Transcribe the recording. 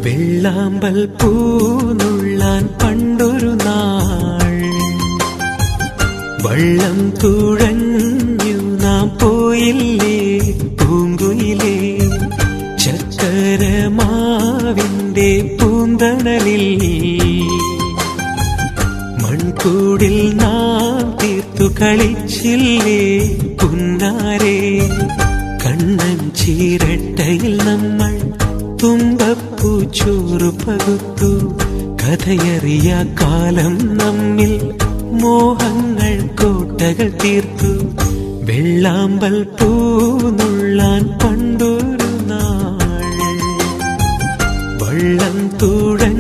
വെള്ളാമ്പൽ പൂനുള്ളാൻ പണ്ടൊരു നാൾ വള്ളം തുഴഞ്ഞു നാം പോയില്ലേ പൂങ്കുയിലേ. ചക്കരമാവിന്റെ പൂന്തണലിൽ മൺകൂടിൽ നാം തീർത്തു കളിച്ചില്ലേ പുന്നാരേ. കണ്ണൻ ചീരട്ടയിൽ നമ്മൾ തുമ്പപ്പൂച്ചോറ് പകുത്തു. കഥയറിയ കാലം നമ്മിൽ മോഹങ്ങൾ കോട്ടകൾ തീർത്തു. വെള്ളാമ്പൽ പൂനുള്ളാൻ പണ്ടൊരു നാൾ വള്ളം തുഴഞ്ഞു